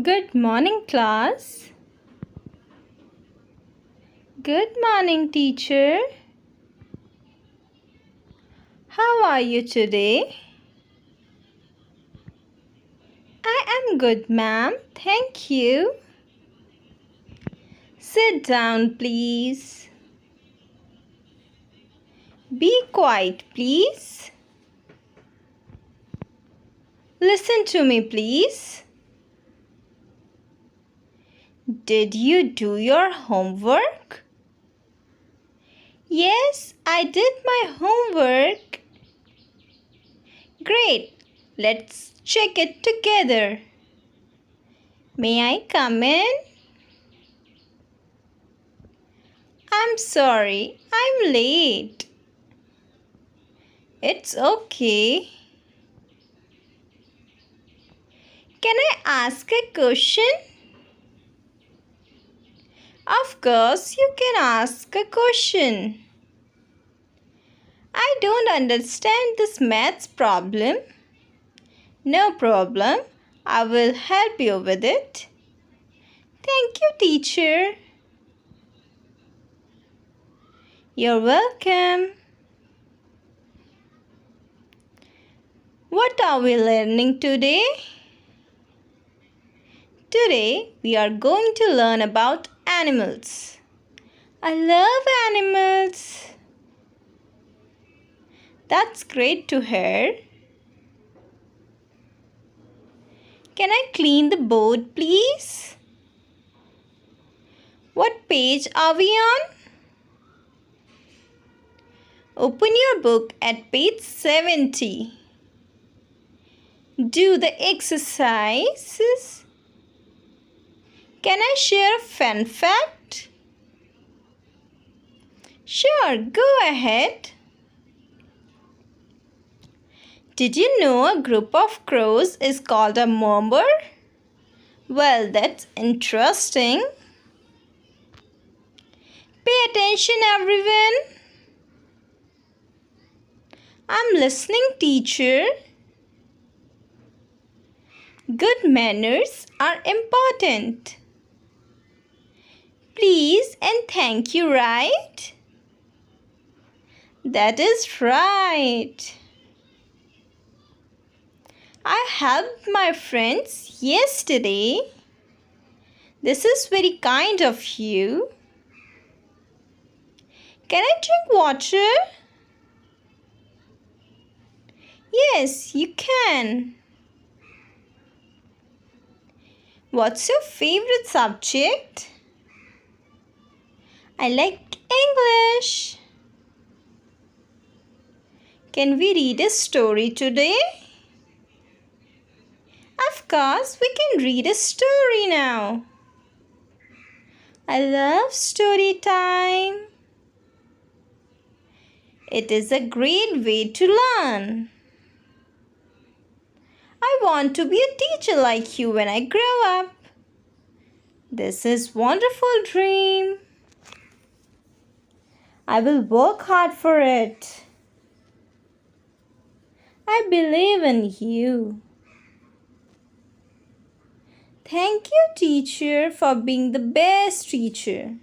Good morning, class. Good morning, teacher. How are you today? I am good, ma'am. Thank you. Sit down, please. Be quiet, please. Listen to me, please. Did you do your homework? Yes, I did my homework. Great. Let's check it together. May I come in? I'm sorry, I'm late. It's okay. Can I ask a question? Of course, you can ask a question. I don't understand this maths problem. No problem. I will help you with it. Thank you, teacher. You're welcome. What are we learning today? Today, we are going to learn about animals. I love animals. That's great to hear. Can I clean the board, please? What page are we on? Open your book at page 70. Do the exercises. Can I share a fun fact? Sure, go ahead. Did you know a group of crows is called a murmur? Well, that's interesting. Pay attention, everyone. I'm listening, teacher. Good manners are important. Please and thank you, right? That is right. I helped my friends yesterday. This is very kind of you. Can I drink water? Yes, you can. What's your favorite subject? I like English. Can we read a story today? Of course, we can read a story now. I love story time. It is a great way to learn. I want to be a teacher like you when I grow up. This is wonderful dream. I will work hard for it. I believe in you. Thank you, teacher, for being the best teacher.